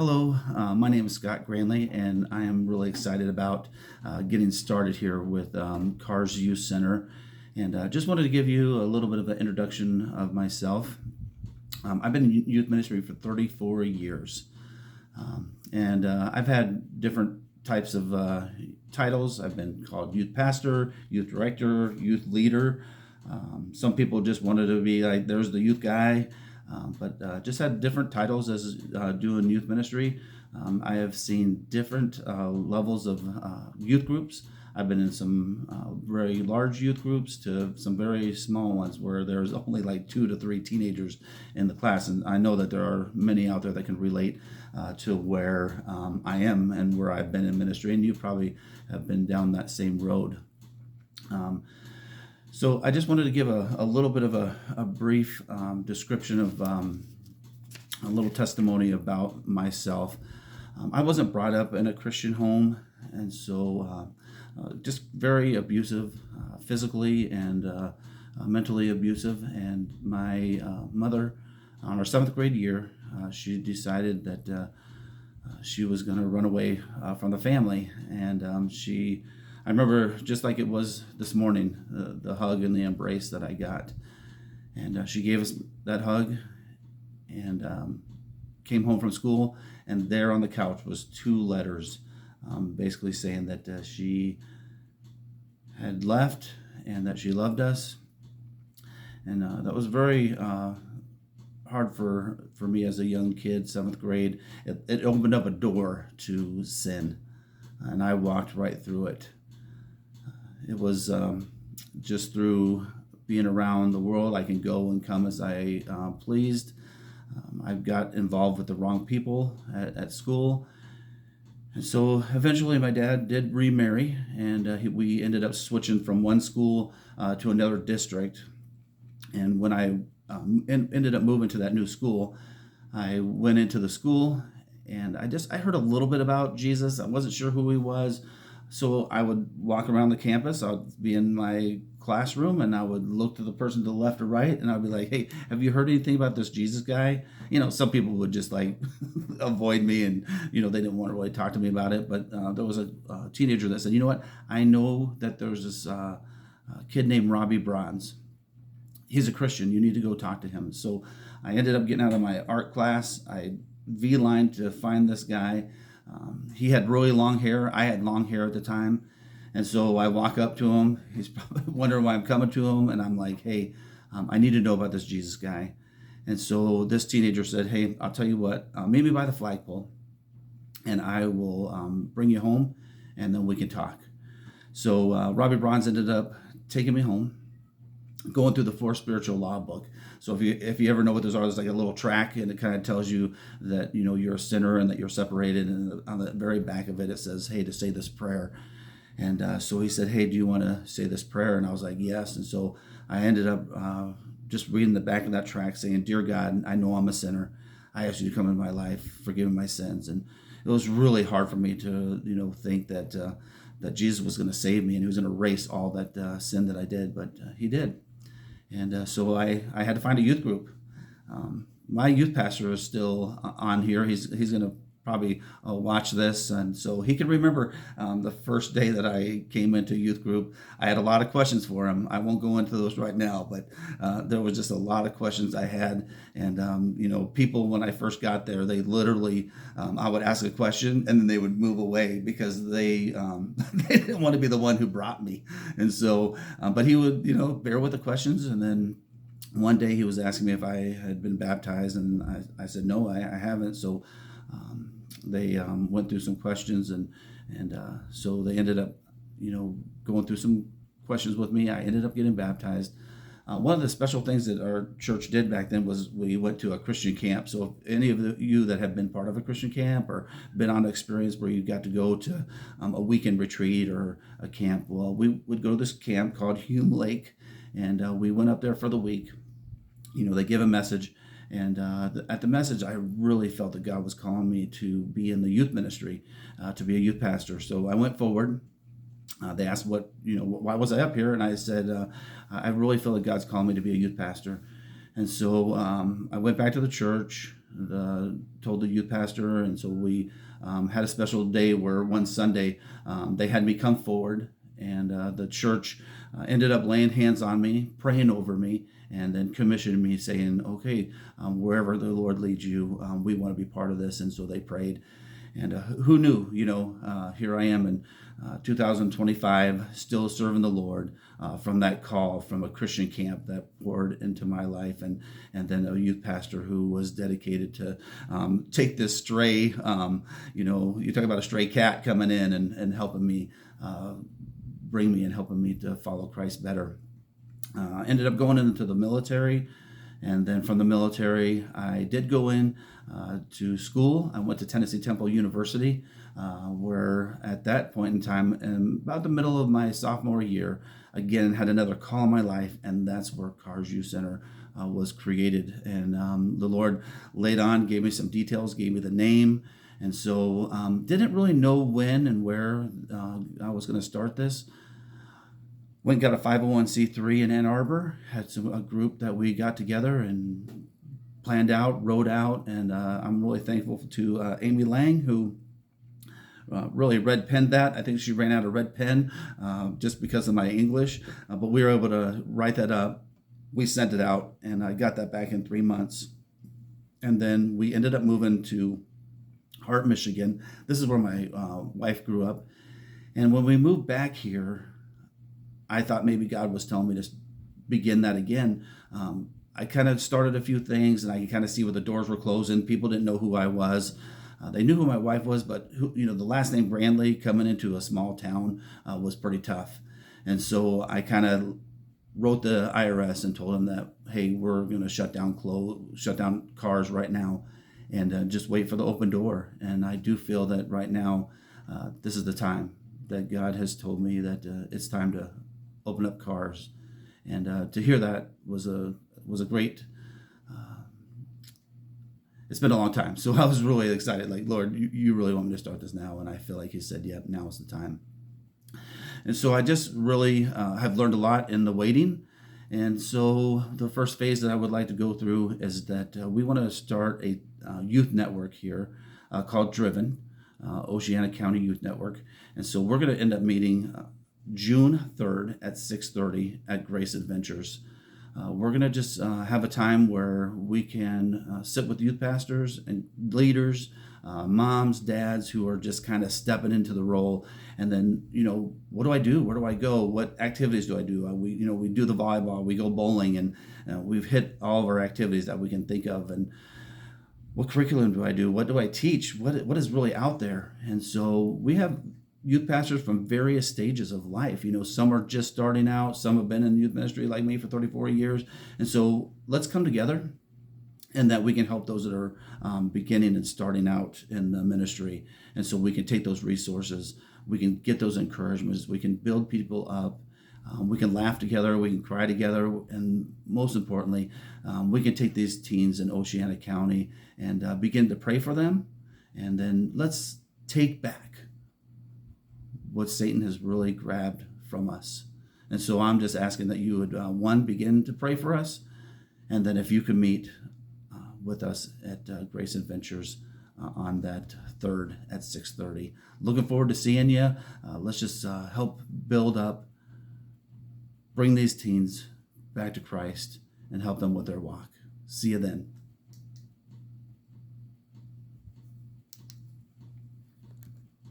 Hello, my name is Scott Granley, and I am really excited about getting started here with Cars Youth Center. And just wanted to give you a little bit of an introduction of myself. I've been in youth ministry for 34 years, and I've had different types of titles. I've been called youth pastor, youth director, youth leader. Some people just wanted to be like, there's the youth guy, but just had different titles as doing youth ministry. I have seen different levels of youth groups. I've been in some very large youth groups to some very small ones where there's only like 2 to 3 teenagers in the class. And I know that there are many out there that can relate to where I am and where I've been in ministry. And you probably have been down that same road. So I just wanted to give a little bit of a brief description of a little testimony about myself. I wasn't brought up in a Christian home, and so just very abusive, physically and mentally abusive. And my mother, on her 7th grade year, she decided that she was going to run away from the family, and I remember just like it was this morning, the hug and the embrace that I got. And she gave us that hug and came home from school. And there on the couch was 2 letters basically saying that she had left and that she loved us. And that was very hard for me as a young kid, 7th grade. It opened up a door to sin, and I walked right through it. It was just through being around the world, I can go and come as I pleased. I got involved with the wrong people at school. And so eventually my dad did remarry, and we ended up switching from one school to another district. And when I ended up moving to that new school, I went into the school, and I heard a little bit about Jesus. I wasn't sure who he was. So I would walk around the campus. I would be in my classroom, and I would look to the person to the left or right, and I'd be like, "Hey, have you heard anything about this Jesus guy?" Some people would just like avoid me, and they didn't want to really talk to me about it. But there was a teenager that said, "You know what? I know that there's this kid named Robbie Bronze. He's a Christian. You need to go talk to him." So I ended up getting out of my art class. I V-lined to find this guy. He had really long hair. I had long hair at the time. And so I walk up to him. He's probably wondering why I'm coming to him. And I'm like, "Hey, I need to know about this Jesus guy." And so this teenager said, "Hey, I'll tell you what, meet me by the flagpole, and I will bring you home, and then we can talk." So Robbie Bronze ended up taking me home, going through the 4 spiritual law book. So if you ever know what those are, it's like a little track, and it kind of tells you that you're a sinner and that you're separated. And on the very back of it, it says, "Hey, to say this prayer." And so he said, "Hey, do you want to say this prayer?" And I was like, "Yes." And so I ended up just reading the back of that track, saying, "Dear God, I know I'm a sinner. I ask you to come into my life, forgive me my sins." And it was really hard for me to think that Jesus was going to save me and he was going to erase all that sin that I did, but he did. And so I had to find a youth group. My youth pastor is still on here. He's going to probably watch this, and so he can remember the first day that I came into youth group. I had a lot of questions for him. I won't go into those right now, but there was just a lot of questions I had. And people, when I first got there, they literally, I would ask a question and then they would move away because they they didn't want to be the one who brought me. And so, but he would bear with the questions. And then one day he was asking me if I had been baptized, and I said no, I haven't. So they went through some questions, and so they ended up going through some questions with me. I ended up getting baptized. One of the special things that our church did back then was we went to a Christian camp. So if any of you that have been part of a Christian camp or been on an experience where you got to go to a weekend retreat or a camp, well, we would go to this camp called Hume Lake, and we went up there for the week. They give a message, and at the message, I really felt that God was calling me to be in the youth ministry, to be a youth pastor. So I went forward. They asked why was I up here? And I said, I really feel that God's calling me to be a youth pastor. And so I went back to the church. told the youth pastor, and so we had a special day where one Sunday they had me come forward, and the church ended up laying hands on me, praying over me, and then commissioned me, saying, okay, wherever the Lord leads you, we want to be part of this. And so they prayed. And who knew, here I am in 2025, still serving the Lord from that call from a Christian camp that poured into my life, and then a youth pastor who was dedicated to take this stray, you talk about a stray cat coming in and helping me, bring me and helping me to follow Christ better. Ended up going into the military. And then from the military, I did go in to school. I went to Tennessee Temple University, where at that point in time, in about the middle of my sophomore year, again, had another call in my life, and that's where Cars Youth Center was created. And the Lord laid on, gave me some details, gave me the name. And so didn't really know when and where I was going to start this. Went and got a 501c3 in Ann Arbor, had a group that we got together and planned out, wrote out, and I'm really thankful to Amy Lang, who really red penned that. I think she ran out of red pen just because of my English, but we were able to write that up. We sent it out, and I got that back in 3 months. And then we ended up moving to Hart, Michigan. This is where my wife grew up. And when we moved back here, I thought maybe God was telling me to begin that again. I kind of started a few things, and I could kind of see where the doors were closing. People didn't know who I was. They knew who my wife was, but the last name Brandley coming into a small town was pretty tough. And so I kind of wrote the IRS and told them that, hey, we're going to shut down cars right now, and just wait for the open door. And I do feel that right now, this is the time that God has told me that it's time to open up cars. And to hear that was a great, it's been a long time. So I was really excited, like, Lord, you really want me to start this now? And I feel like he said, yep, now is the time. And so I just really have learned a lot in the waiting. And so the first phase that I would like to go through is that we want to start a youth network here called Driven, Oceana County Youth Network. And so we're going to end up meeting June 3rd at 6:30 at Grace Adventures. We're going to just have a time where we can sit with youth pastors and leaders, moms, dads who are just kind of stepping into the role. And then, what do I do? Where do I go? What activities do I do? We do the volleyball, we go bowling, and we've hit all of our activities that we can think of. And what curriculum do I do? What do I teach? What is really out there? And so we have youth pastors from various stages of life. Some are just starting out, some have been in youth ministry like me for 34 years. And so let's come together, and that we can help those that are beginning and starting out in the ministry. And so we can take those resources, we can get those encouragements, we can build people up, we can laugh together, we can cry together, and most importantly, we can take these teens in Oceana County and begin to pray for them. And then let's take back what Satan has really grabbed from us. And so I'm just asking that you would, one, begin to pray for us, and then if you could meet with us at Grace Adventures on that 3rd at 6:30. Looking forward to seeing you. Let's just help build up, bring these teens back to Christ, and help them with their walk. See you then.